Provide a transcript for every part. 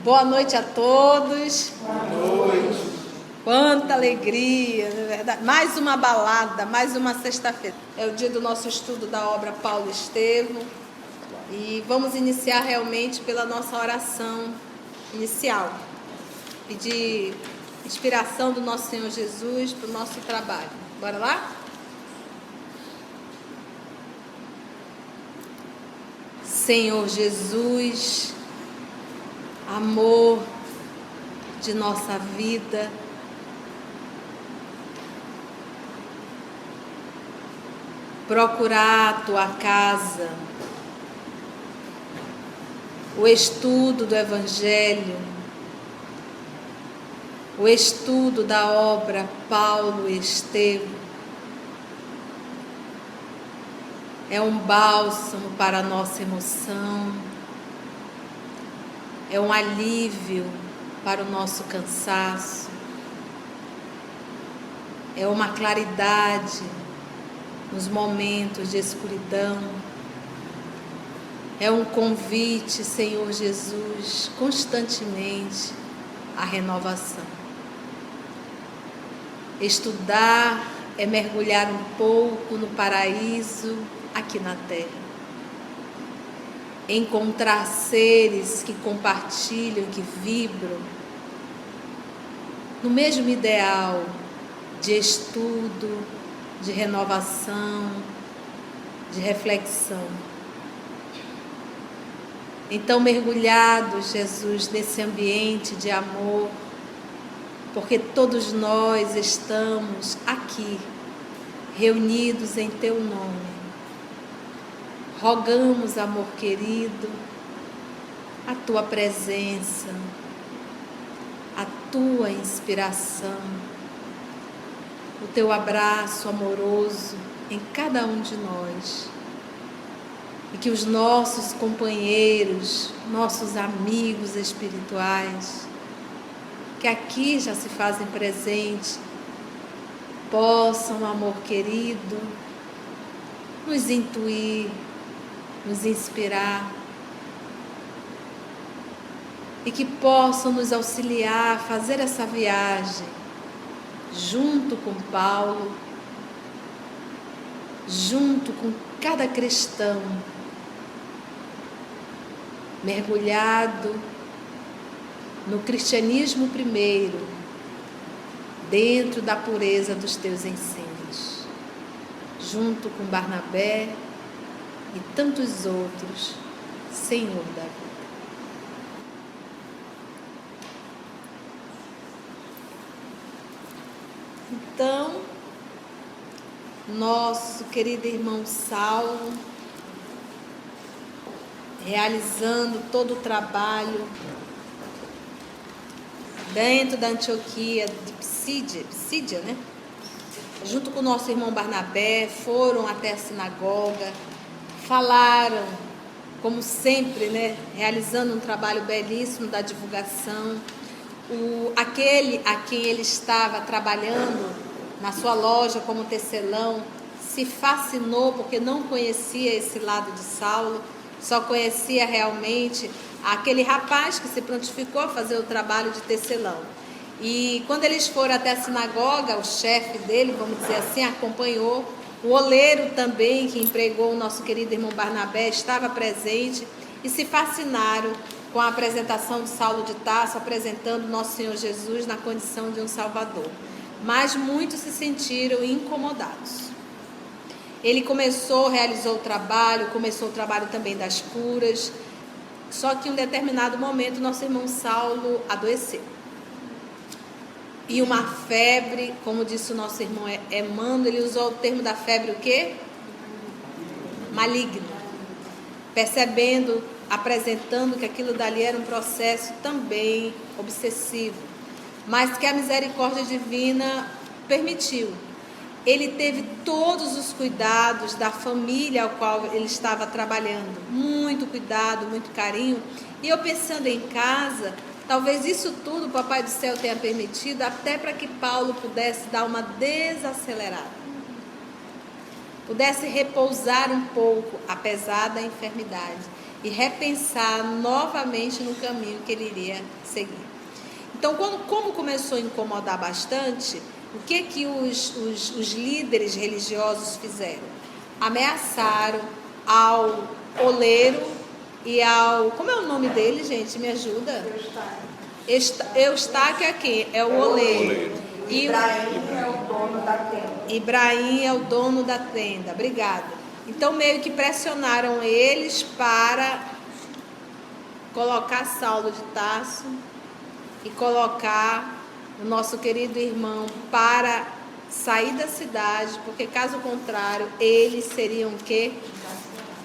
Boa noite a todos. Boa noite. Quanta alegria, não é verdade? Mais uma balada, mais uma sexta-feira. É o dia do nosso estudo da obra Paulo Estevam. E vamos iniciar realmente pela nossa oração inicial. Pedir inspiração do nosso Senhor Jesus para o nosso trabalho. Bora lá? Senhor Jesus, amor de nossa vida, procurar a tua casa, o estudo do Evangelho, o estudo da obra Paulo Estevam, é um bálsamo para a nossa emoção, é um alívio para o nosso cansaço, é uma claridade nos momentos de escuridão, é um convite, Senhor Jesus, constantemente à renovação. Estudar é mergulhar um pouco no paraíso aqui na terra. Encontrar seres que compartilham, que vibram no mesmo ideal de estudo, de renovação, de reflexão. Então, mergulhados, Jesus, nesse ambiente de amor, porque todos nós estamos aqui, reunidos em Teu nome. Rogamos, amor querido, a Tua presença, a Tua inspiração, o Teu abraço amoroso em cada um de nós. E que os nossos companheiros, nossos amigos espirituais, que aqui já se fazem presente, possam, amor querido, nos intuir, nos inspirar, e que possam nos auxiliar a fazer essa viagem junto com Paulo, junto com cada cristão, mergulhado no cristianismo primeiro, dentro da pureza dos Teus ensinos, junto com Barnabé e tantos outros, Senhor da vida. Então, nosso querido irmão Saulo, realizando todo o trabalho dentro da Antioquia de Psídia, né? Junto com o nosso irmão Barnabé, foram até a sinagoga, falaram, como sempre, né? Realizando um trabalho belíssimo da divulgação. Aquele a quem ele estava trabalhando na sua loja como tecelão se fascinou porque não conhecia esse lado de Saulo, só conhecia realmente aquele rapaz que se prontificou a fazer o trabalho de tecelão. E quando eles foram até a sinagoga, o chefe dele, vamos dizer assim, acompanhou. O oleiro também, que empregou o nosso querido irmão Barnabé, estava presente e se fascinaram com a apresentação de Saulo de Tarso, apresentando nosso Senhor Jesus na condição de um Salvador. Mas muitos se sentiram incomodados. Ele realizou o trabalho, começou o trabalho também das curas, só que em um determinado momento nosso irmão Saulo adoeceu. E uma febre, como disse o nosso irmão Emmanuel, ele usou o termo da febre o quê? Maligna. Apresentando que aquilo dali era um processo também obsessivo. mas que a misericórdia divina permitiu. Ele teve todos os cuidados da família ao qual ele estava trabalhando, muito cuidado, muito carinho. E eu pensando em casa, talvez isso tudo o Papai do Céu tenha permitido até para que Paulo pudesse dar uma desacelerada, pudesse repousar um pouco, apesar da enfermidade, e repensar novamente no caminho que ele iria seguir. Então, como começou a incomodar bastante, o que os líderes religiosos fizeram? Ameaçaram ao oleiro e ao... Como é o nome dele, gente? Me ajuda? Eustáquio é quem? É o oleiro. E Ibrahim é o dono da tenda. Ibrahim é o dono da tenda. Obrigada. Então, meio que pressionaram eles para colocar Saulo de Tarso e colocar o nosso querido irmão para sair da cidade, porque caso contrário, eles seriam que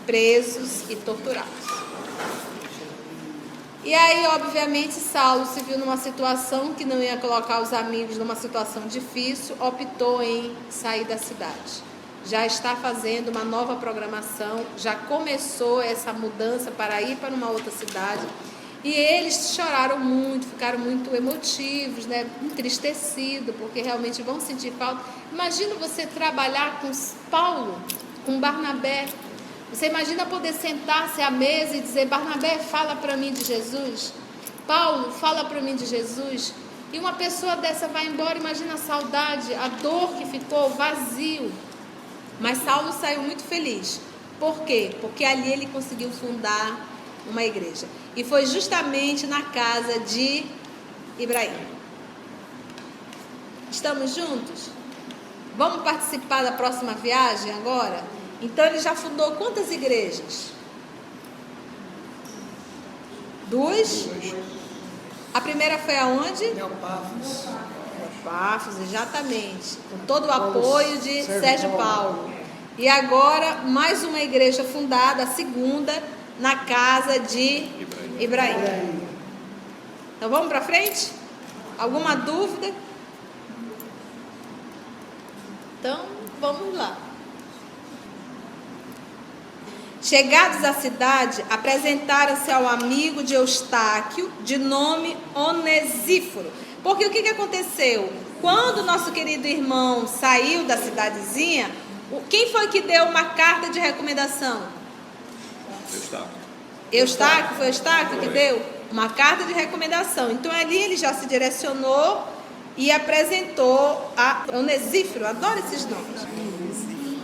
presos e torturados. E aí, obviamente, Saulo se viu numa situação que não ia colocar os amigos numa situação difícil, optou em sair da cidade. Já está fazendo uma nova programação, já começou essa mudança para ir para uma outra cidade. E eles choraram muito, ficaram muito emotivos, né? Entristecidos, porque realmente vão sentir falta. Imagina você trabalhar com Paulo, com Barnabé. Você imagina poder sentar-se à mesa e dizer: Barnabé, fala para mim de Jesus. Paulo, fala para mim de Jesus. E uma pessoa dessa vai embora, imagina a saudade, a dor que ficou, vazio. Mas Saulo saiu muito feliz. Por quê? Porque ali ele conseguiu fundar uma igreja. E foi justamente na casa de Ibrahim. Estamos juntos? Vamos participar da próxima viagem agora? Então ele já fundou quantas igrejas? 2? A primeira foi aonde? Pafos, exatamente. Com todo o apoio de Sérgio Paulo. E agora mais uma igreja fundada, a segunda, na casa de Ibrahim. Então vamos para frente? Alguma dúvida? Então vamos lá. Chegados à cidade, apresentaram-se ao amigo de Eustáquio, de nome Onesíforo. Porque o que aconteceu? Quando o nosso querido irmão saiu da cidadezinha, quem foi que deu uma carta de recomendação? Eustáquio, foi Eustáquio que deu uma carta de recomendação. Então ali ele já se direcionou e apresentou a Onesíforo. Adoro esses nomes.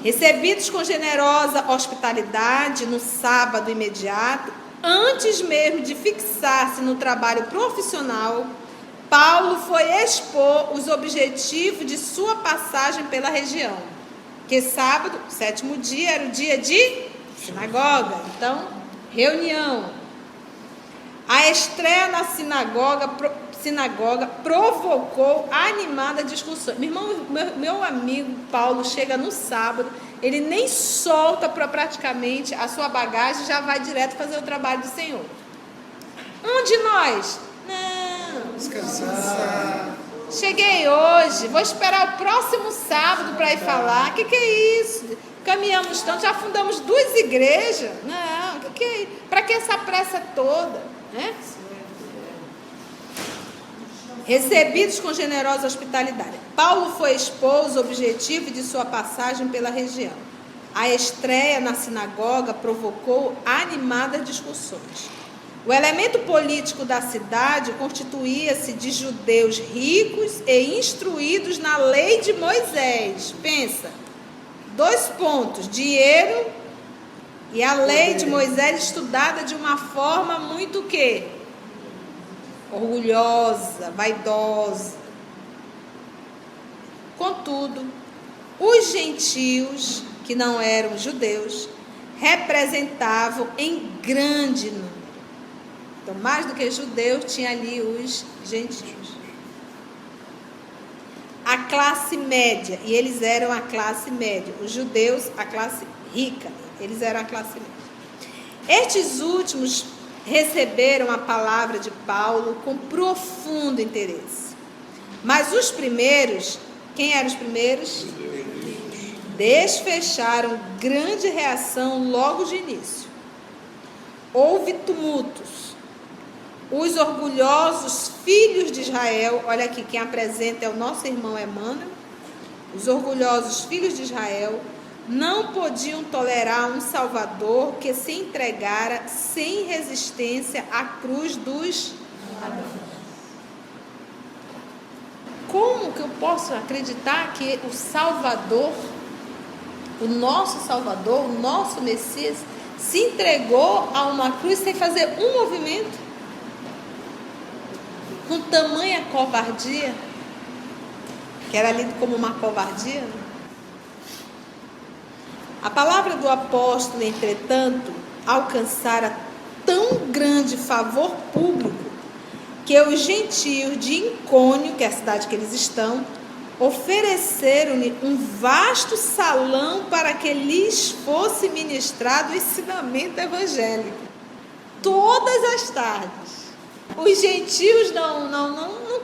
Recebidos com generosa hospitalidade no sábado imediato, antes mesmo de fixar-se no trabalho profissional, Paulo foi expor os objetivos de sua passagem pela região. Que sábado, 7º dia, era o dia de sinagoga. Então, reunião. A estreia na sinagoga provocou animada discussão. Meu amigo Paulo chega no sábado, ele nem solta praticamente a sua bagagem, já vai direto fazer o trabalho do Senhor. Um de nós? Não. Descansar. Cheguei hoje, vou esperar o próximo sábado para ir falar. O que é isso? Caminhamos tanto, já fundamos 2 igrejas. Não, o que é isso? Para que essa pressa toda? Né? Recebidos com generosa hospitalidade. Paulo foi expor os objetivos de sua passagem pela região. A estreia na sinagoga provocou animadas discussões. O elemento político da cidade constituía-se de judeus ricos e instruídos na lei de Moisés. Pensa, 2 pontos, dinheiro e a lei de Moisés estudada de uma forma muito o quê? Orgulhosa, vaidosa. Contudo, os gentios, que não eram judeus, representavam em grande número. Então, mais do que judeus, tinha ali os gentios. A classe média, e eles eram a classe média. Os judeus, a classe rica, eles eram a classe média. Estes últimos receberam a palavra de Paulo com profundo interesse. Mas os primeiros, quem eram os primeiros? Desfecharam grande reação logo de início. Houve tumultos. Os orgulhosos filhos de Israel, olha aqui, quem apresenta é o nosso irmão Emmanuel. Os orgulhosos filhos de Israel não podiam tolerar um Salvador que se entregara sem resistência à cruz dos ladrões. Como que eu posso acreditar que o Salvador, o nosso Messias, se entregou a uma cruz sem fazer um movimento? Com tamanha covardia, que era lido como uma covardia, né? A palavra do apóstolo, entretanto, alcançara tão grande favor público que os gentios de Icônio, que é a cidade que eles estão, ofereceram-lhe um vasto salão para que lhes fosse ministrado o ensinamento evangélico. Todas as tardes. Os gentios não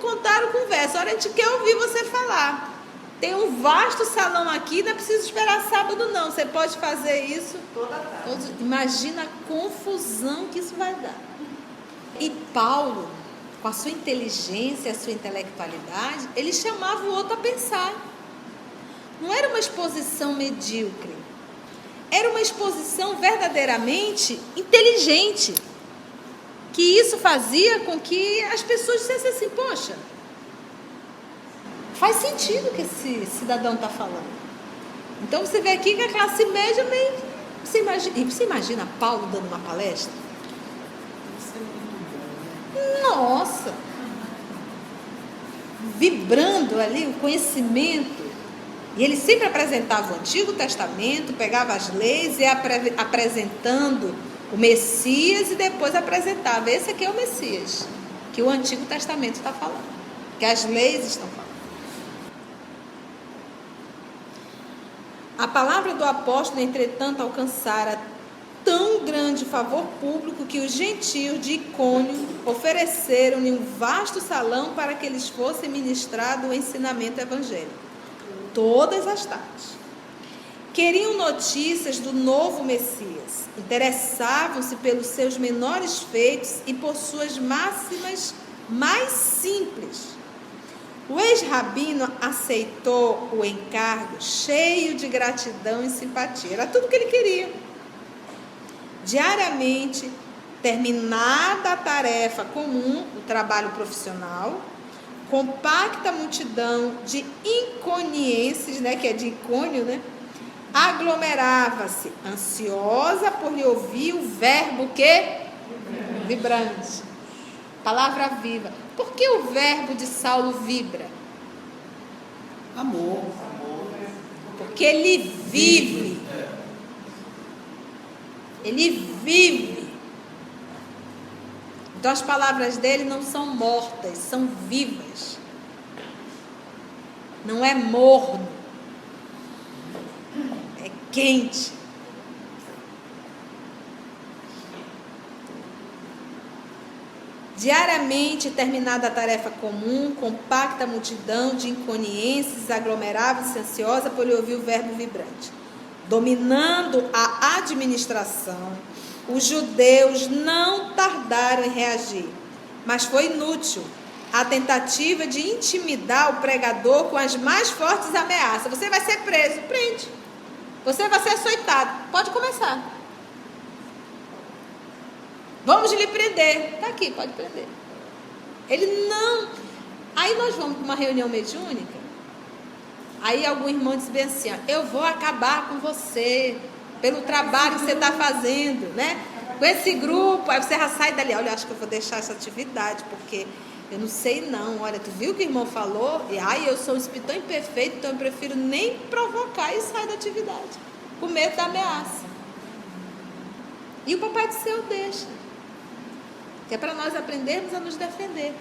contaram conversa. Olha, a gente quer ouvir você falar. Tem um vasto salão aqui, não é preciso esperar sábado não. Você pode fazer isso toda tarde. Imagina a confusão que isso vai dar. E Paulo, com a sua inteligência, a sua intelectualidade, ele chamava o outro a pensar. Não era uma exposição medíocre. Era uma exposição verdadeiramente inteligente. Que isso fazia com que as pessoas dissessem assim, poxa, faz sentido o que esse cidadão está falando. Então você vê aqui que a classe média meio... Você imagina Paulo dando uma palestra? Nossa! Vibrando ali o conhecimento. E ele sempre apresentava o Antigo Testamento, pegava as leis e ia apresentando o Messias e depois apresentava. Esse aqui é o Messias, que o Antigo Testamento está falando, que as leis estão falando. A palavra do apóstolo, entretanto, alcançara tão grande favor público que os gentios de Icônio ofereceram-lhe um vasto salão para que lhes fosse ministrado o ensinamento evangélico, todas as tardes. Queriam notícias do novo Messias, interessavam-se pelos seus menores feitos e por suas máximas mais simples. O ex-rabino aceitou o encargo cheio de gratidão e simpatia. Era tudo o que ele queria. Diariamente, terminada a tarefa comum, o trabalho profissional, compacta multidão de iconienses, que é de Icônio, aglomerava-se, ansiosa por lhe ouvir o verbo que? Vibrante. Palavra viva. Por que o verbo de Saulo vibra? Amor. Porque ele vive. Ele vive. Então as palavras dele não são mortas, são vivas. Não é morno. É quente. Diariamente, terminada a tarefa comum, compacta multidão de iconienses aglomerava-se ansiosa por lhe ouvir o verbo vibrante. Dominando a administração, os judeus não tardaram em reagir, mas foi inútil a tentativa de intimidar o pregador com as mais fortes ameaças. Você vai ser preso, prende. Você vai ser açoitado, pode começar. Vamos lhe prender. Está aqui, pode prender. Ele não. Aí nós vamos para uma reunião mediúnica. Aí algum irmão diz bem assim, eu vou acabar com você, pelo trabalho que você está fazendo, com esse grupo. Aí você já sai dali, olha, eu acho que eu vou deixar essa atividade, porque eu não sei não, olha, tu viu o que o irmão falou? E eu sou um espírito tão imperfeito, então eu prefiro nem provocar e sair da atividade, com medo da ameaça. E o Papai do Céu deixa. Que é para nós aprendermos a nos defender.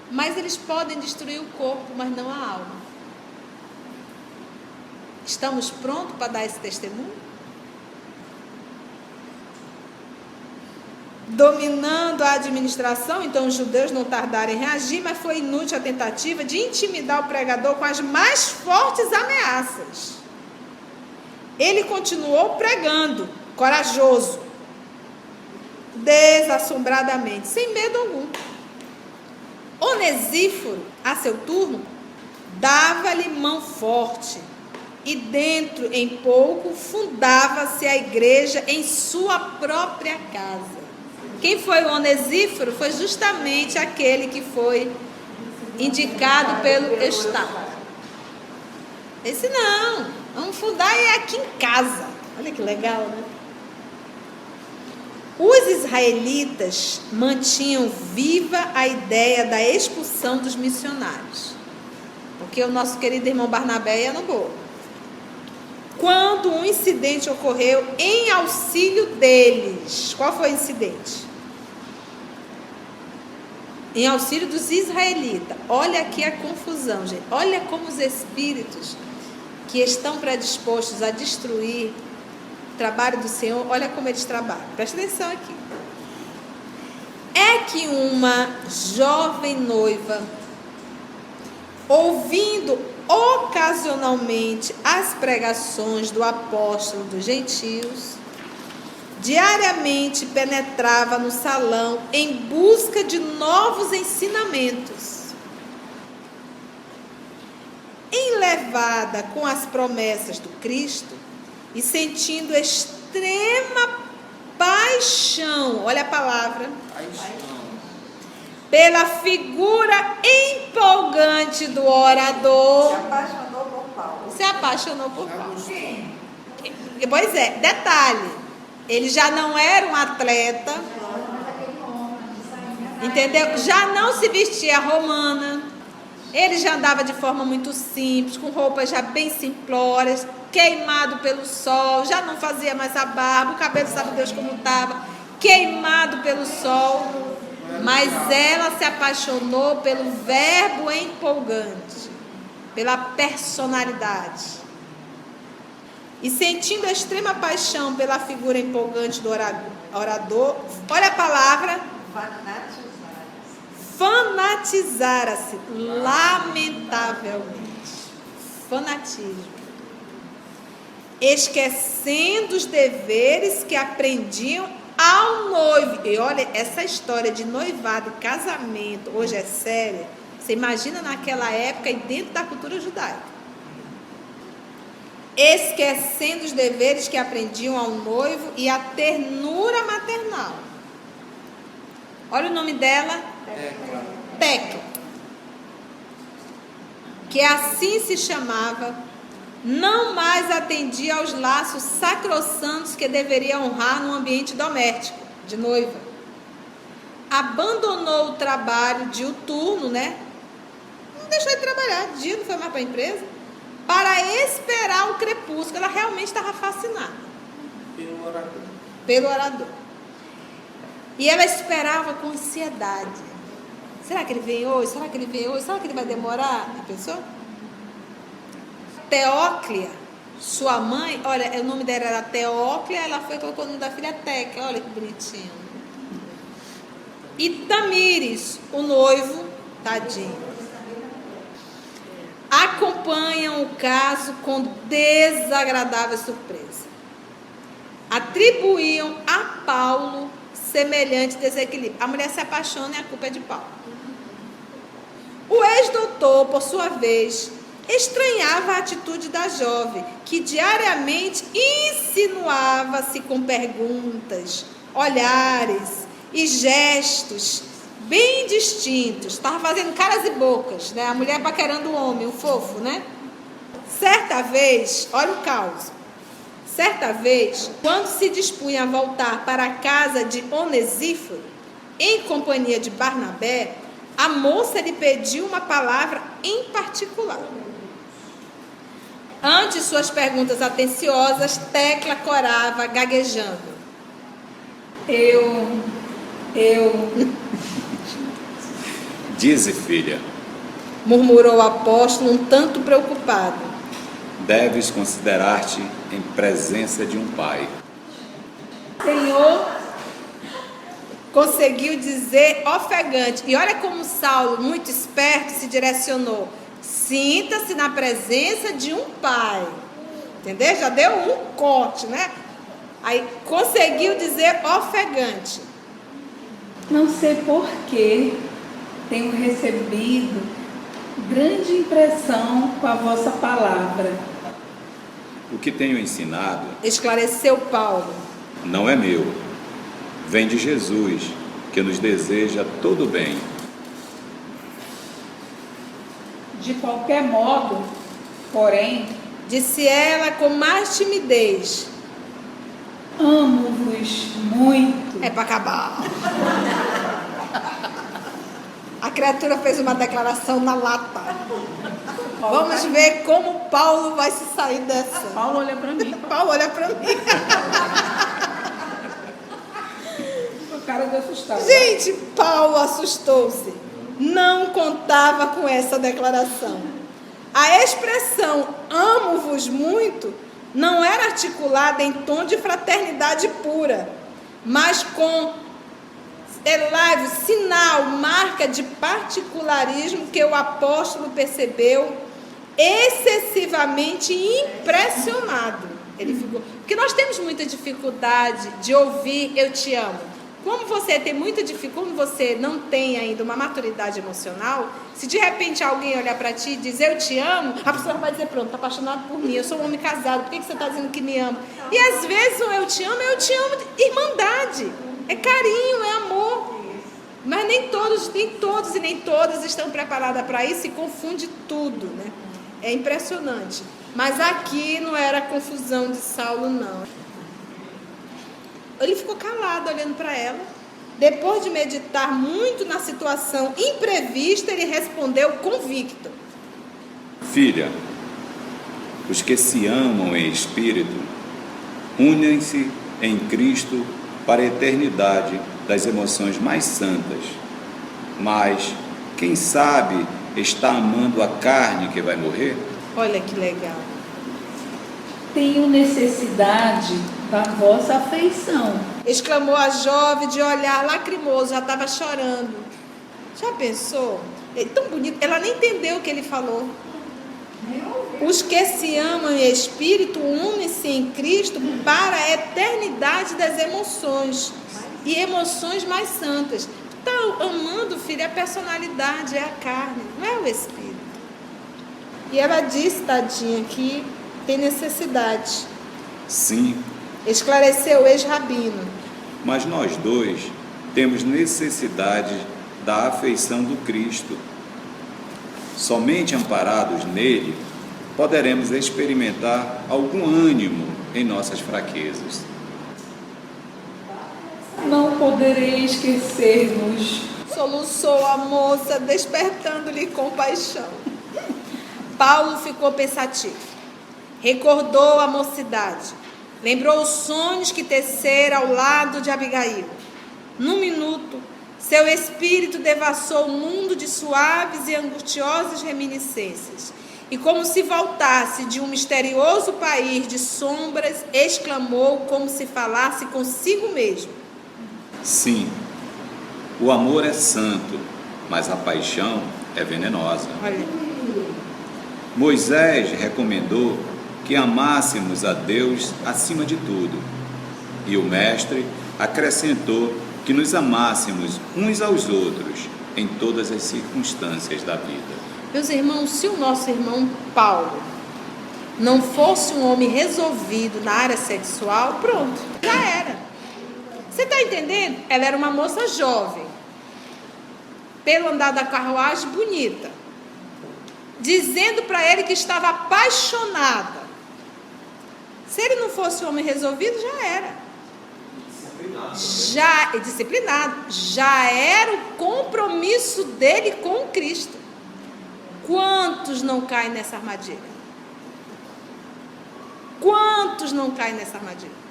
Mas eles podem destruir o corpo, mas não a alma. Estamos prontos para dar esse testemunho? dominando a administração, então os judeus não tardaram em reagir, mas foi inútil a tentativa de intimidar o pregador com as mais fortes ameaças. Ele continuou pregando, corajoso, desassombradamente, sem medo algum. Onesíforo, a seu turno, dava-lhe mão forte, e dentro em pouco fundava-se a igreja em sua própria casa. Quem foi o Onesíforo? Foi justamente aquele que foi indicado pelo Estado. Esse não, vamos fundar aqui em casa. Olha que legal, né? Os israelitas mantinham viva a ideia da expulsão dos missionários, porque o nosso querido irmão Barnabé ia no bolo. Quando um incidente ocorreu em auxílio deles. Qual foi o incidente? Em auxílio dos israelitas. Olha aqui a confusão, gente. Olha como os espíritos que estão predispostos a destruir o trabalho do Senhor, olha como eles trabalham. Presta atenção aqui. É que uma jovem noiva, ouvindo ocasionalmente as pregações do apóstolo dos gentios, diariamente penetrava no salão em busca de novos ensinamentos. Enlevada com as promessas do Cristo e sentindo extrema paixão, olha a palavra, pela figura empolgante do orador. Se apaixonou por Paulo. Se apaixonou por Paulo. Pois é, detalhe, ele já não era um atleta, entendeu? Já não se vestia romana, ele já andava de forma muito simples, com roupas já bem simplórias, queimado pelo sol, já não fazia mais a barba, o cabelo sabe Deus como estava, queimado pelo sol. Mas ela se apaixonou pelo verbo empolgante, pela personalidade. E sentindo a extrema paixão pela figura empolgante do orador, olha a palavra, fanatizara-se, lamentavelmente. Fanatismo. Esquecendo os deveres que aprendiam ao noivo. E olha, essa história de noivado e casamento hoje é séria. Você imagina naquela época e dentro da cultura judaica. Esquecendo os deveres que aprendiam ao noivo e a ternura maternal. Olha o nome dela. Tecla. Que assim se chamava. Não mais atendia aos laços sacrossantos que deveria honrar no ambiente doméstico, de noiva. Abandonou o trabalho diuturno, né? Não deixou de trabalhar, de dia não foi mais para a empresa, para esperar o crepúsculo. Ela realmente estava fascinada. Pelo orador. E ela esperava com ansiedade. Será que ele vem hoje? Será que ele vem hoje? Será que ele vai demorar? A pessoa? Teóclia, sua mãe, olha, o nome dela era Teóclia, ela foi e colocou o nome da filha Tecla, olha que bonitinho. E Tamires, o noivo, tadinho. Acompanham o caso com desagradável surpresa. Atribuíam a Paulo semelhante desequilíbrio. A mulher se apaixona e a culpa é de Paulo. O ex-doutor, por sua vez, estranhava a atitude da jovem, que diariamente insinuava-se com perguntas, olhares e gestos bem distintos. Estava fazendo caras e bocas, né? A mulher paquerando o homem, o fofo, né? Certa vez, olha o caos. Certa vez, quando se dispunha a voltar para a casa de Onesíforo, em companhia de Barnabé, a moça lhe pediu uma palavra em particular. Ante suas perguntas atenciosas, Tecla corava, gaguejando. Dize, filha, murmurou o apóstolo, um tanto preocupado. Deves considerar-te em presença de um pai. conseguiu dizer ofegante. E olha como Saulo, muito esperto, se direcionou. Sinta-se na presença de um pai. Entendeu? Já deu um corte, né? Aí conseguiu dizer ofegante. Não sei por que tenho recebido grande impressão com a vossa palavra. O que tenho ensinado Esclareceu Paulo. não é meu, vem de Jesus, que nos deseja todo bem. De qualquer modo, porém, Disse ela com mais timidez. amo-vos muito. É para acabar. A criatura fez uma declaração na lata. Vamos ver como Paulo vai se sair dessa. Paulo olha para mim. Paulo, olha para mim. O cara de assustado. Gente, Paulo assustou-se. Não contava com essa declaração. A expressão amo-vos muito não era articulada em tom de fraternidade pura, mas com sinal, marca de particularismo que o apóstolo percebeu excessivamente impressionado. Ele ficou, porque nós temos muita dificuldade de ouvir eu te amo. Como você tem muita dificuldade, como você não tem ainda uma maturidade emocional, se de repente alguém olhar para ti e dizer eu te amo, a pessoa vai dizer, pronto, está apaixonado por mim, eu sou um homem casado, por que você está dizendo que me ama? E às vezes o eu te amo de irmandade, é carinho, é amor. Mas nem todos e nem todas estão preparadas para isso e confunde tudo, né? É impressionante. Mas aqui não era confusão de Saulo, não. Ele ficou calado olhando para ela. Depois de meditar muito na situação imprevista, ele respondeu convicto. Filha, os que se amam em espírito, unem-se em Cristo para a eternidade das emoções mais santas. Mas, quem sabe, está amando a carne que vai morrer? Olha que legal. Tenho necessidade da vossa afeição. Exclamou a jovem de olhar lacrimoso, já estava chorando. Já pensou? É tão bonito, ela nem entendeu o que ele falou. Os que se amam em espírito unem-se em Cristo para a eternidade das emoções e emoções mais santas. Tu está amando, filho, é a personalidade, é a carne, não é o espírito. E ela disse, tadinha, que tem necessidade. Sim, Esclareceu o ex-rabino. mas nós dois temos necessidade da afeição do Cristo. Somente amparados nele, poderemos experimentar algum ânimo em nossas fraquezas. Não poderei esquecer-vos. Soluçou a moça, despertando-lhe compaixão. Paulo ficou pensativo. Recordou a mocidade. Lembrou os sonhos que tecera ao lado de Abigail. Num minuto, seu espírito devassou o mundo de suaves e angustiosas reminiscências. E como se voltasse de um misterioso país de sombras, exclamou como se falasse consigo mesmo. Sim, o amor é santo, mas a paixão é venenosa. Olha, Moisés recomendou que amássemos a Deus acima de tudo. E o Mestre acrescentou que nos amássemos uns aos outros em todas as circunstâncias da vida. meus irmãos, se o nosso irmão Paulo não fosse um homem resolvido na área sexual, pronto, já era. Você está entendendo? Ela era uma moça jovem, pelo andar da carruagem, bonita, dizendo para ele que estava apaixonada. Se ele não fosse um homem resolvido, já era. Disciplinado. Já era o compromisso dele com Cristo. Quantos não caem nessa armadilha? Quantos não caem nessa armadilha?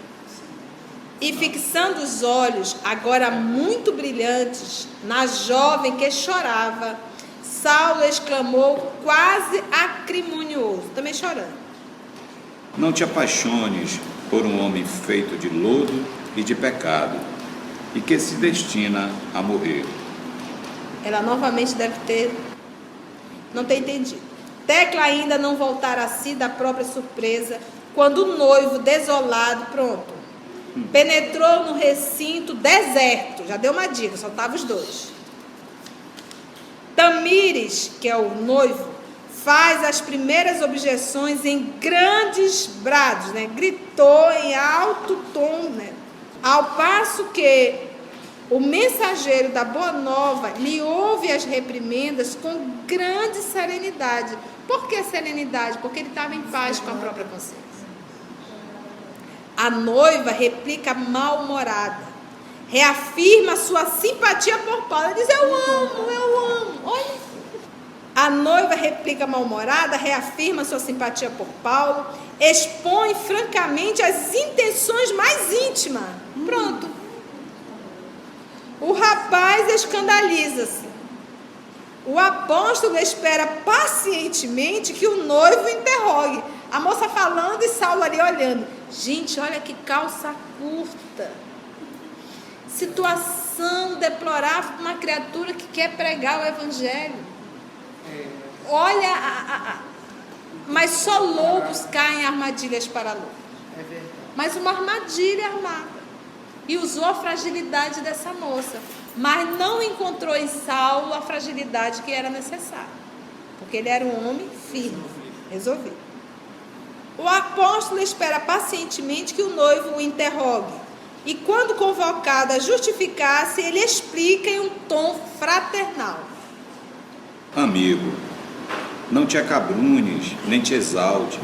E fixando os olhos, agora muito brilhantes, na jovem que chorava, Saulo exclamou quase acrimonioso, também chorando. Não te apaixones por um homem feito de lodo e de pecado, e que se destina a morrer. Ela novamente deve não ter entendido. Tecla ainda não voltara a si da própria surpresa, quando o noivo, desolado, penetrou no recinto deserto. Já deu uma dica, só estavam os dois. Tamires, que é o noivo, faz as primeiras objeções em grandes brados, gritou em alto tom, ao passo que o mensageiro da boa nova lhe ouve as reprimendas com grande serenidade. Por que serenidade? Porque ele estava em paz com a própria consciência. A noiva replica mal-humorada, reafirma sua simpatia por Paulo. Ela diz: eu amo. Olha. A noiva replica mal-humorada, reafirma sua simpatia por Paulo, expõe francamente as intenções mais íntimas. Pronto. O rapaz escandaliza-se. O apóstolo espera pacientemente que o noivo interrogue. A moça falando e Saulo ali olhando. Gente, olha que calça curta. Situação deplorável para uma criatura que quer pregar o evangelho. Olha, mas só loucos caem em armadilhas para loucos. Mas uma armadilha armada. E usou a fragilidade dessa moça, mas não encontrou em Saulo a fragilidade que era necessária, porque ele era um homem firme, resolvido. O apóstolo espera pacientemente que o noivo o interrogue, e quando convocado a justificar-se, ele explica em um tom fraternal: Amigo, não te acabrunes, nem te exaltes,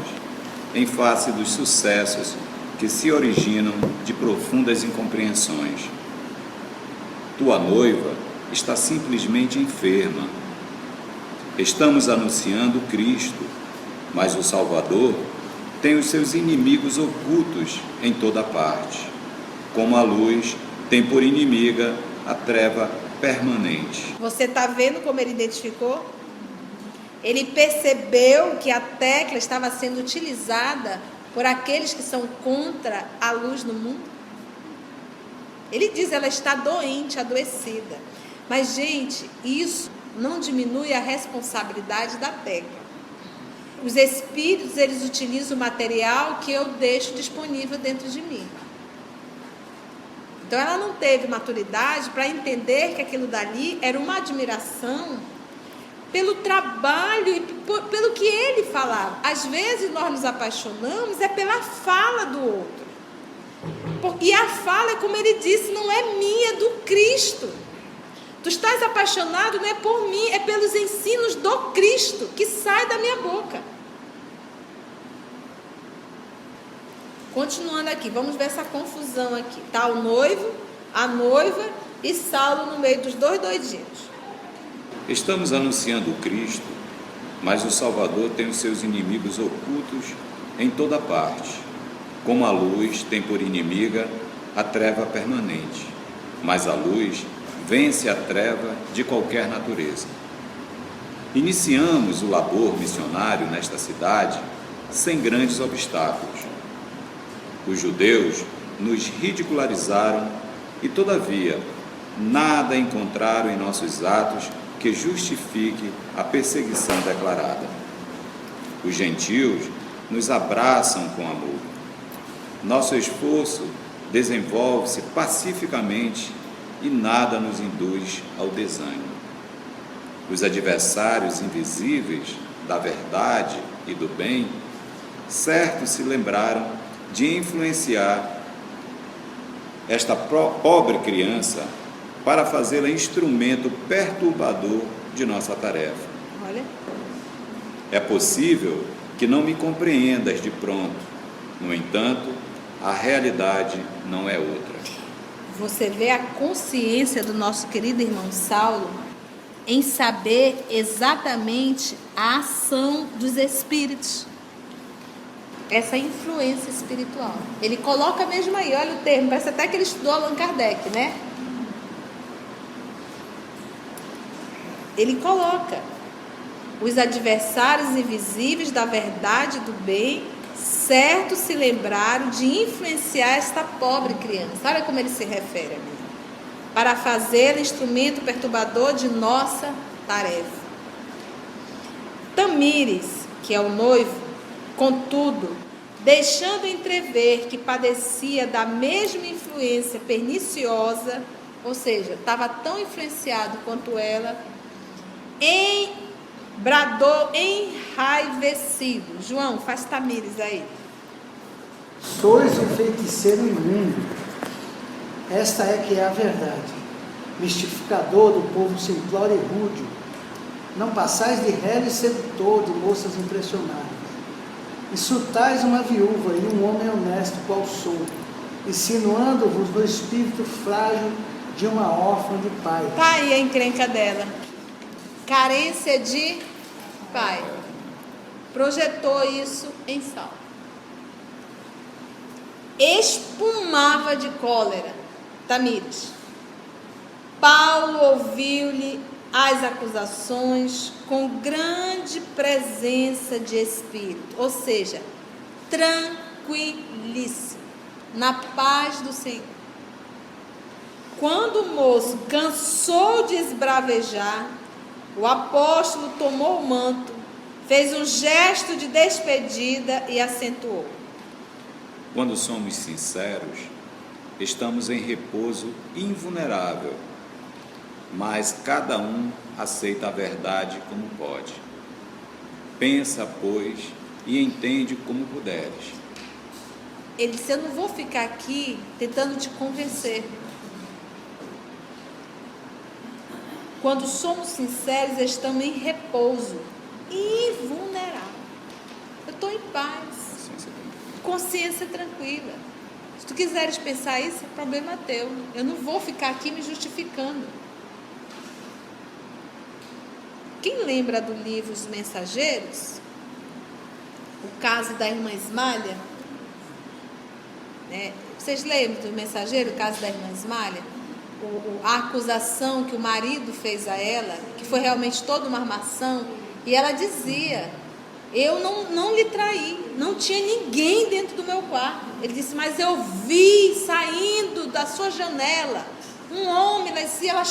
em face dos sucessos que se originam de profundas incompreensões. Tua noiva está simplesmente enferma. Estamos anunciando Cristo, mas o Salvador tem os seus inimigos ocultos em toda parte, como a luz tem por inimiga a treva permanente. Você está vendo como ele identificou? Ele percebeu que a tecla estava sendo utilizada por aqueles que são contra a luz no mundo. Ele diz: ela está doente, adoecida. Mas, gente, isso não diminui a responsabilidade da tecla. Os espíritos, eles utilizam o material que eu deixo disponível dentro de mim. Então, ela não teve maturidade para entender que aquilo dali era uma admiração pelo trabalho e pelo que ele falava. Às vezes nós nos apaixonamos pela fala do outro. E a fala, como ele disse, não é minha, é do Cristo. Tu estás apaixonado não é por mim, é pelos ensinos do Cristo que sai da minha boca. Continuando aqui, vamos ver essa confusão aqui. Está o noivo, a noiva e Saulo no meio dos dois doidinhos. Estamos anunciando Cristo, mas o Salvador tem os seus inimigos ocultos em toda parte, como a luz tem por inimiga a treva permanente, mas a luz vence a treva de qualquer natureza. Iniciamos o labor missionário nesta cidade sem grandes obstáculos. Os judeus nos ridicularizaram e, todavia, nada encontraram em nossos atos que justifique a perseguição declarada. Os gentios nos abraçam com amor. Nosso esforço desenvolve-se pacificamente e nada nos induz ao desânimo. Os adversários invisíveis da verdade e do bem, certo se lembraram de influenciar esta pobre criança para fazê-la instrumento perturbador de nossa tarefa. Olha. É possível que não me compreendas de pronto, no entanto, a realidade não é outra. Você vê a consciência do nosso querido irmão Saulo em saber exatamente a ação dos espíritos. Essa influência espiritual. Ele coloca mesmo aí, olha o termo, parece até que ele estudou Allan Kardec, né? Ele coloca: os adversários invisíveis da verdade e do bem, certo se lembraram de influenciar esta pobre criança. Olha como ele se refere a mim. para fazer instrumento perturbador de nossa tarefa. Tamires, que é o noivo, contudo, deixando entrever que padecia da mesma influência perniciosa, ou seja, estava tão influenciado quanto ela, bradou enraivecido. João, faz Tamires aí. Sois um feiticeiro imundo. Esta é que é a verdade. Mistificador do povo simplório e rude. Não passais de réu e sedutor de moças impressionáveis. Insultais uma viúva e um homem honesto qual sou, insinuando-vos no espírito frágil de uma órfã de pai. Tá aí a encrenca dela. Carência de pai. Projetou isso em Saulo. Espumava de cólera Tamires. Paulo ouviu-lhe as acusações com grande presença de espírito, ou seja, tranquilíssimo, na paz do Senhor. Quando o moço cansou de esbravejar, o apóstolo tomou o manto, fez um gesto de despedida e acentuou: Quando somos sinceros, estamos em repouso invulnerável, mas cada um aceita a verdade como pode. Pensa, pois, e entende como puderes. Ele disse: eu não vou ficar aqui tentando te convencer. Quando somos sinceros, estamos em repouso invulnerável. Eu estou em paz, consciência tranquila. Se tu quiseres pensar isso, é problema teu. Eu não vou ficar aqui me justificando. Quem lembra do livro Os Mensageiros? O caso da irmã Ismália? Né? Vocês lembram do Mensageiro, o caso da irmã Ismália? A acusação que o marido fez a ela, que foi realmente toda uma armação, e ela dizia: eu não lhe traí, não tinha ninguém dentro do meu quarto. Ele disse: mas eu vi saindo da sua janela um homem. Ela dizia, ela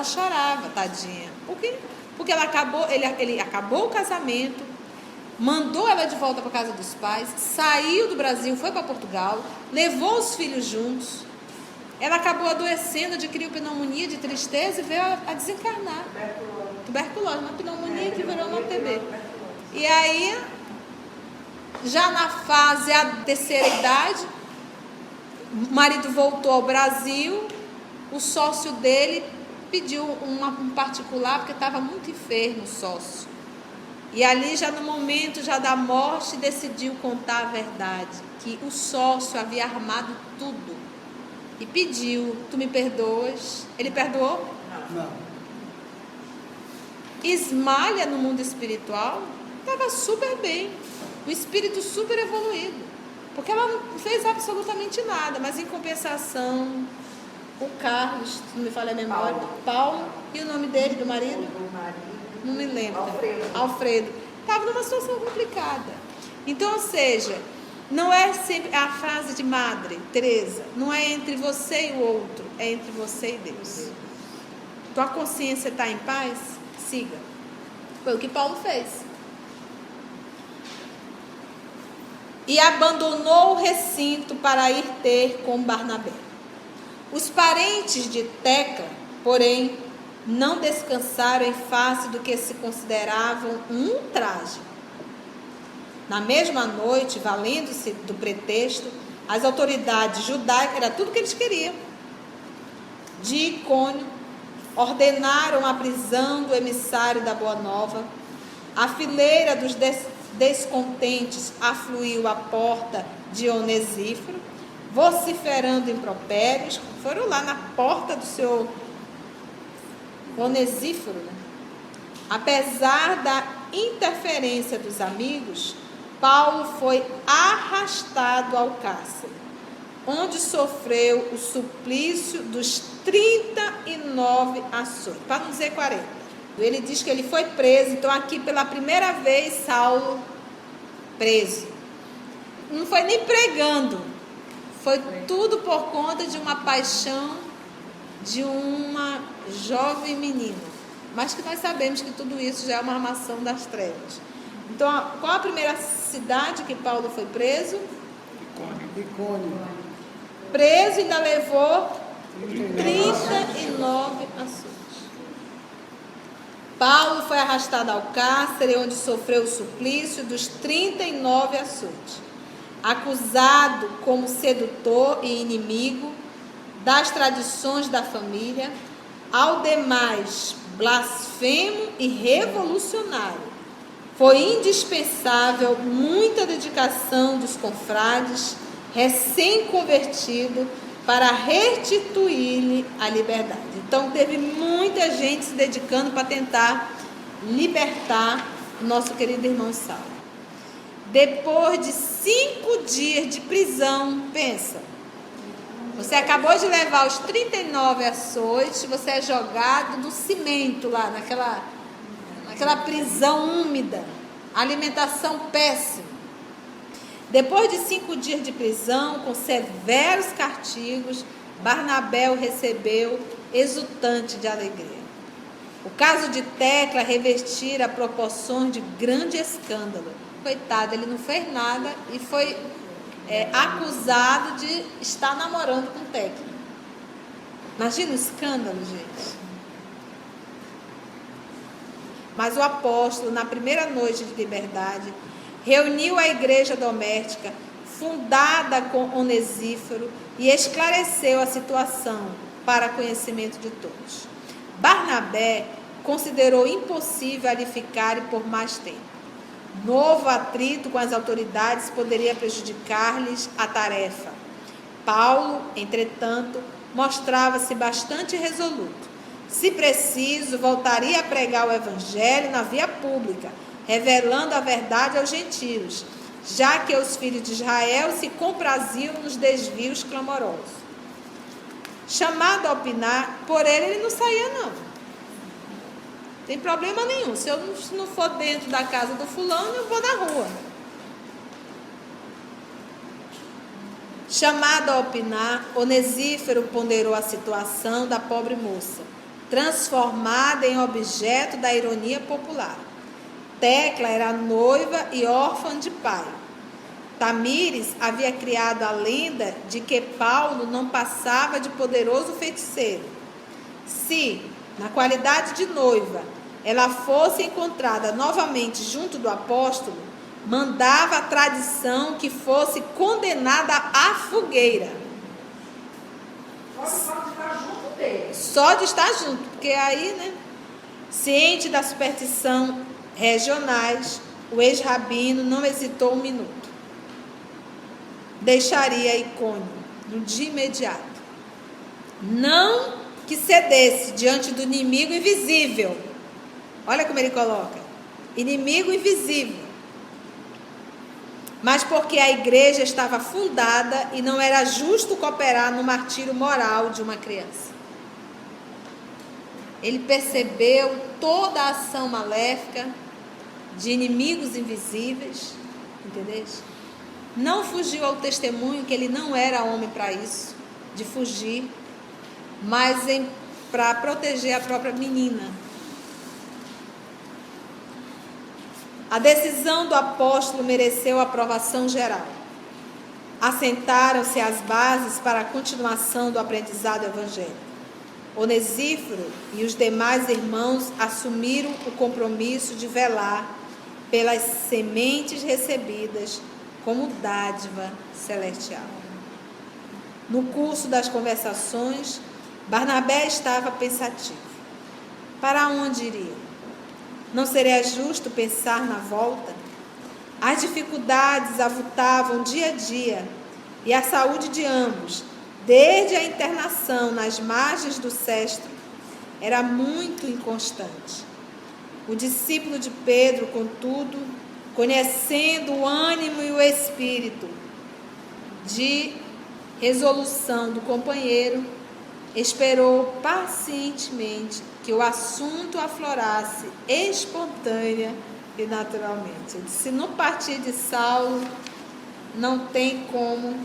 chorava, tadinha. Por quê? Porque ele acabou o casamento, mandou ela de volta para a casa dos pais, saiu do Brasil, foi para Portugal, levou os filhos juntos. Ela acabou adoecendo, adquiriu pneumonia de tristeza e veio a desencarnar. Tuberculose, uma pneumonia que virou uma TB. E aí, já na fase, a terceira idade, o marido voltou ao Brasil, o sócio dele pediu um particular, porque estava muito enfermo o sócio. E ali, já no momento já da morte, decidiu contar a verdade, que o sócio havia armado tudo. E pediu: tu me perdoas? Ele perdoou? Não. Ismália, no mundo espiritual, estava super bem, o espírito super evoluído, porque ela não fez absolutamente nada, mas em compensação, o Carlos, se não me falha a memória, Paulo, e o nome dele, do marido? Não me lembro. Alfredo. Estava numa situação complicada. Então, ou seja, não é sempre a frase de Madre Teresa, não é entre você e o outro, é entre você e Deus. Tua consciência está em paz? Siga. Foi o que Paulo fez. E abandonou o recinto para ir ter com Barnabé. Os parentes de Tecla, porém, não descansaram em face do que se consideravam um ultraje. Na mesma noite, valendo-se do pretexto, as autoridades judaicas, era tudo que eles queriam, de Icônio, ordenaram a prisão do emissário da Boa Nova. A fileira dos descontentes afluiu à porta de Onesíforo, vociferando impropérios. Foram lá na porta do seu Onesíforo, né? Apesar da interferência dos amigos, Paulo foi arrastado ao cárcere, onde sofreu o suplício dos 39 açoites, para não dizer 40. Ele diz que ele foi preso, então aqui pela primeira vez Saulo preso. Não foi nem pregando, Foi tudo por conta de uma paixão de uma jovem menina. Mas que nós sabemos que tudo isso já é uma armação das trevas. Então, qual a primeira cidade que Paulo foi preso? Icônio. Preso e ainda levou 39 açoites. Paulo foi arrastado ao cárcere, onde sofreu o suplício dos 39 açoites. Acusado como sedutor e inimigo das tradições da família, ao demais blasfemo e revolucionário. Foi indispensável muita dedicação dos confrades recém-convertido para restituir-lhe a liberdade. Então teve muita gente se dedicando para tentar libertar o nosso querido irmão Saulo. Depois de 5 dias de prisão, pensa, você acabou de levar os 39 açoites, você é jogado no cimento lá, naquela prisão úmida, alimentação péssima. Depois de 5 dias de prisão, com severos castigos, Barnabé o recebeu exultante de alegria. O caso de Tecla revestira proporções de grande escândalo. Coitado, ele não fez nada e foi acusado de estar namorando com Tecla. Imagina o escândalo, gente. Mas o apóstolo, na primeira noite de liberdade, reuniu a igreja doméstica, fundada com Onesíforo, e esclareceu a situação para conhecimento de todos. Barnabé considerou impossível ali ficar por mais tempo. Novo atrito com as autoridades poderia prejudicar-lhes a tarefa. Paulo, entretanto, mostrava-se bastante resoluto. Se preciso, voltaria a pregar o evangelho na via pública, revelando a verdade aos gentios, já que os filhos de Israel se compraziam nos desvios clamorosos. Chamado a opinar, por ele não saía não. Não tem problema nenhum. Se eu não for dentro da casa do fulano, eu vou na rua. Chamado a opinar, Onesíforo ponderou a situação da pobre moça, transformada em objeto da ironia popular. Tecla era noiva e órfã de pai. Tamires havia criado a lenda de que Paulo não passava de poderoso feiticeiro. Se, na qualidade de noiva, ela fosse encontrada novamente junto do apóstolo, mandava a tradição que fosse condenada à fogueira. Só de estar junto, porque aí, né? Ciente da superstição regionais, o ex-rabino não hesitou um minuto. Deixaria Icônio de imediato. Não que cedesse diante do inimigo invisível. Olha como ele coloca. Inimigo invisível. Mas porque a igreja estava fundada e não era justo cooperar no martírio moral de uma criança. Ele percebeu toda a ação maléfica de inimigos invisíveis, entendeu? Não fugiu ao testemunho, que ele não era homem para isso, de fugir, mas para proteger a própria menina. A decisão do apóstolo mereceu aprovação geral. Assentaram-se as bases para a continuação do aprendizado evangélico. Onesíforo e os demais irmãos assumiram o compromisso de velar pelas sementes recebidas como dádiva celestial. No curso das conversações, Barnabé estava pensativo. Para onde iriam? Não seria justo pensar na volta? As dificuldades avultavam dia a dia e a saúde de ambos, desde a internação nas margens do Cestro, era muito inconstante. O discípulo de Pedro, contudo, conhecendo o ânimo e o espírito de resolução do companheiro, esperou pacientemente que o assunto aflorasse espontânea e naturalmente. Ele disse, se não partir de Saulo, não tem como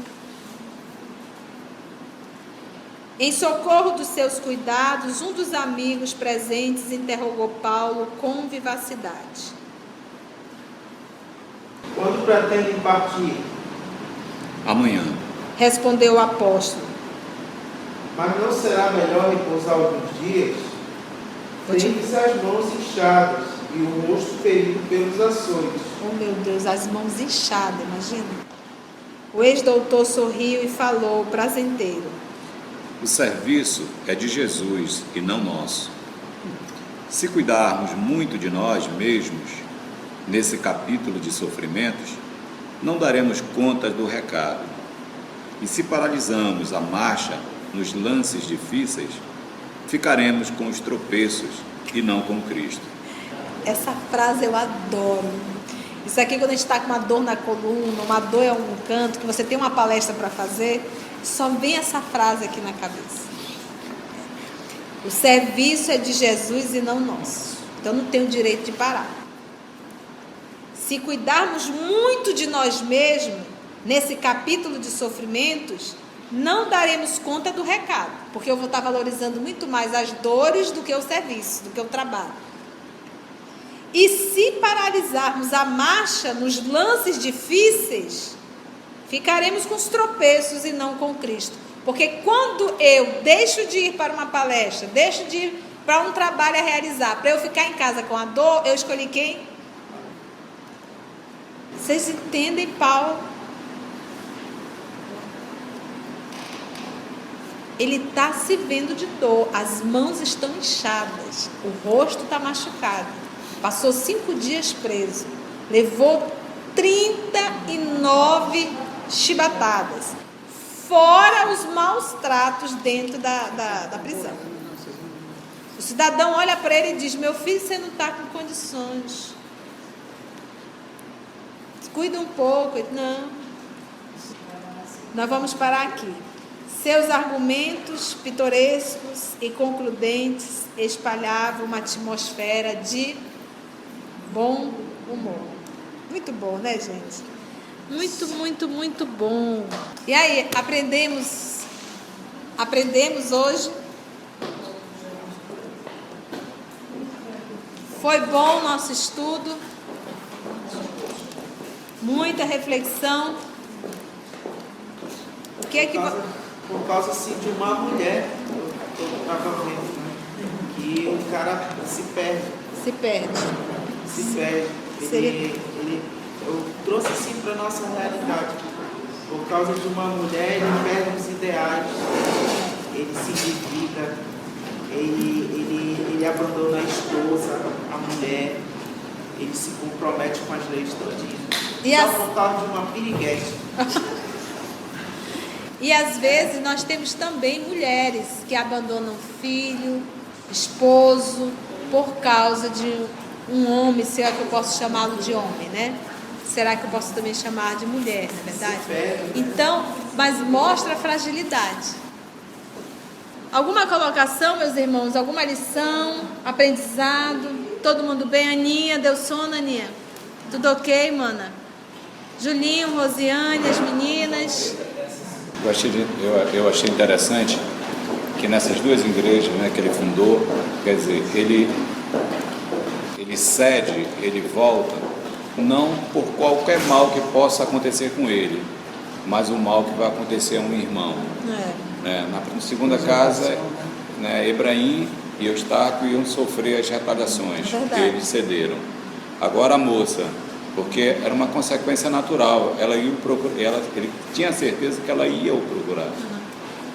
Em socorro dos seus cuidados, um dos amigos presentes interrogou Paulo com vivacidade. Quando pretendem partir? Amanhã. Respondeu o apóstolo. Mas não será melhor repousar alguns dias? Tendes as mãos inchadas e o rosto ferido pelos açoites. Oh meu Deus, as mãos inchadas, imagina. O ex-doutor sorriu e falou, prazenteiro. O serviço é de Jesus e não nosso. Se cuidarmos muito de nós mesmos, nesse capítulo de sofrimentos, não daremos conta do recado. E se paralisamos a marcha nos lances difíceis, ficaremos com os tropeços e não com Cristo. Essa frase eu adoro. Isso aqui, quando a gente está com uma dor na coluna, uma dor em algum canto, que você tem uma palestra para fazer, só vem essa frase aqui na cabeça. O serviço é de Jesus e não nosso. Então não tem o direito de parar. Se cuidarmos muito de nós mesmos, nesse capítulo de sofrimentos, não daremos conta do recado, porque eu vou estar valorizando muito mais as dores do que o serviço, do que o trabalho. E se paralisarmos a marcha nos lances difíceis, ficaremos com os tropeços e não com Cristo. Porque quando eu deixo de ir para uma palestra, deixo de ir para um trabalho a realizar, para eu ficar em casa com a dor, eu escolhi quem? Vocês entendem, Paulo? Ele está se vendo de dor, as mãos estão inchadas, o rosto está machucado. Passou 5 dias preso, levou 39 chibatadas, fora os maus tratos dentro da prisão. O cidadão olha para ele e diz, meu filho, você não está com condições. Cuida um pouco. Ele, não, nós vamos parar aqui. Seus argumentos pitorescos e concludentes espalhavam uma atmosfera de bom humor. Muito bom, né, gente? Muito, muito, muito bom. E aí, aprendemos hoje. Foi bom o nosso estudo. Muita reflexão. O que é que... Por causa assim, de uma mulher, eu estava vendo, né, que o cara se perde. Se perde. Eu trouxe assim para a nossa realidade. Por causa de uma mulher, ele perde os ideais, ele se endivida, ele abandona a esposa, a mulher, ele se compromete com as leis todinhas. Só por causa de uma piriguete. E às vezes nós temos também mulheres que abandonam filho, esposo, por causa de um homem. Será que eu posso chamá-lo de homem, né? Será que eu posso também chamar de mulher, não é verdade? Então, mas mostra a fragilidade. Alguma colocação, meus irmãos? Alguma lição? Aprendizado? Todo mundo bem? Aninha, deu sono, Aninha? Tudo ok, mana? Julinho, Rosiane, as meninas... Eu achei interessante que nessas duas igrejas, né, que ele fundou, quer dizer, ele cede, ele volta, não por qualquer mal que possa acontecer com ele, mas o mal que vai acontecer a um irmão. Na segunda casa, né, Ebraim e Eustáquio iam sofrer as retaliações, que eles cederam. Agora a moça, porque era uma consequência natural, ele tinha certeza que ela ia o procurar.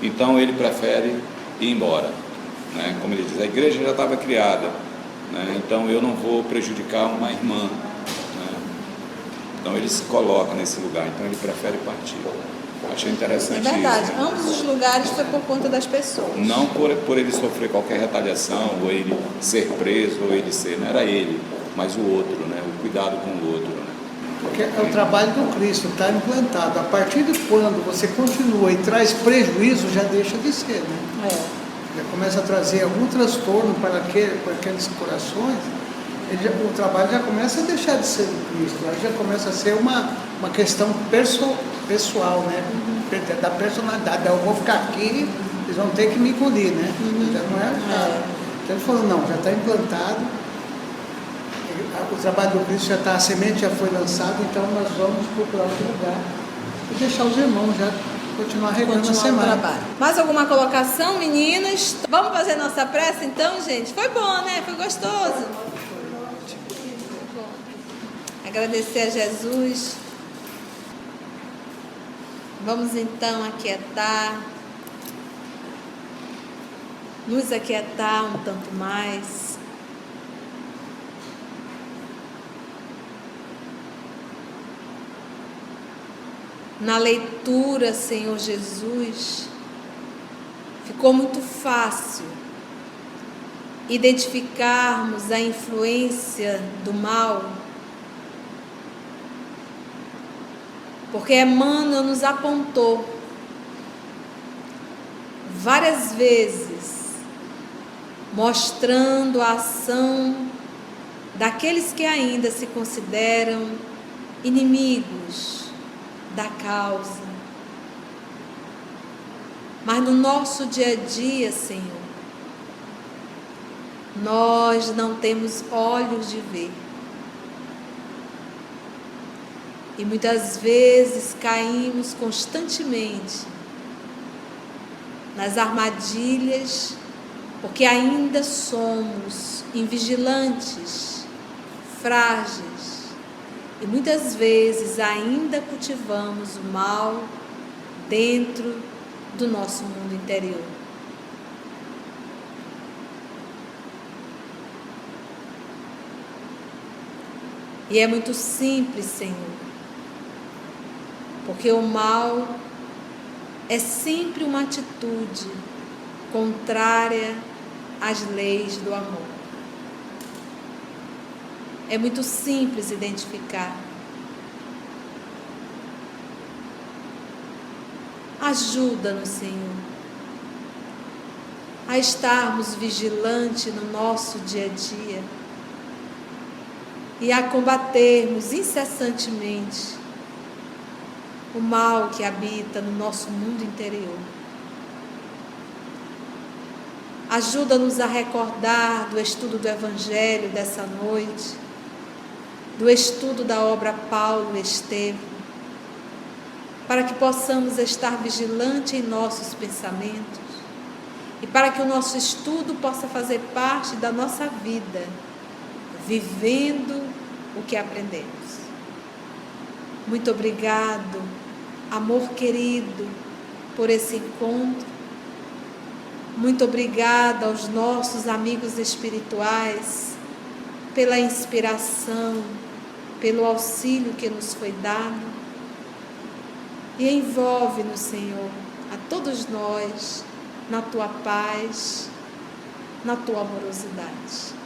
Então ele prefere ir embora, né? Como ele diz, a igreja já estava criada, né? Então eu não vou prejudicar uma irmã, né? Então ele se coloca nesse lugar, então ele prefere partir. Achei interessante isso. É verdade, ambos os lugares foi por conta das pessoas. Não por ele sofrer qualquer retaliação, ou ele ser preso, ou ele ser, não era ele, mas o outro, né? O cuidado com o outro, né? Porque é o trabalho do Cristo, está implantado. A partir de quando você continua e traz prejuízo, já deixa de ser, né? Já começa a trazer algum transtorno para aqueles corações, o trabalho já começa a deixar de ser do Cristo, aí já começa a ser uma questão pessoal, né? Da personalidade. Eu vou ficar aqui, Eles vão ter que me engolir, né? Já não é? Então ele falou, não, já está implantado, o trabalho do Cristo já está, a semente já foi lançada, então nós vamos procurar outro lugar e deixar os irmãos já continuar regando a semana. Trabalho. Mais alguma colocação, meninas? Vamos fazer nossa prece então, gente? Foi bom, né? Foi gostoso. Agradecer a Jesus. Vamos então aquietar, nos aquietar um tanto mais. Na leitura, Senhor Jesus, ficou muito fácil identificarmos a influência do mal, porque Emmanuel nos apontou várias vezes, mostrando a ação daqueles que ainda se consideram inimigos da causa. Mas no nosso dia a dia, Senhor, nós não temos olhos de ver. E muitas vezes caímos constantemente nas armadilhas, porque ainda somos invigilantes, frágeis, e muitas vezes ainda cultivamos o mal dentro do nosso mundo interior. E é muito simples, Senhor, porque o mal é sempre uma atitude contrária às leis do amor. É muito simples identificar. Ajuda-nos, Senhor, a estarmos vigilantes no nosso dia a dia e a combatermos incessantemente o mal que habita no nosso mundo interior. Ajuda-nos a recordar do estudo do Evangelho dessa noite, do estudo da obra Paulo Estevam, para que possamos estar vigilantes em nossos pensamentos e para que o nosso estudo possa fazer parte da nossa vida, vivendo o que aprendemos. Muito obrigado, amor querido, por esse encontro. Muito obrigada aos nossos amigos espirituais pela inspiração, pelo auxílio que nos foi dado. E envolve-nos, Senhor, a todos nós, na Tua paz, na Tua amorosidade.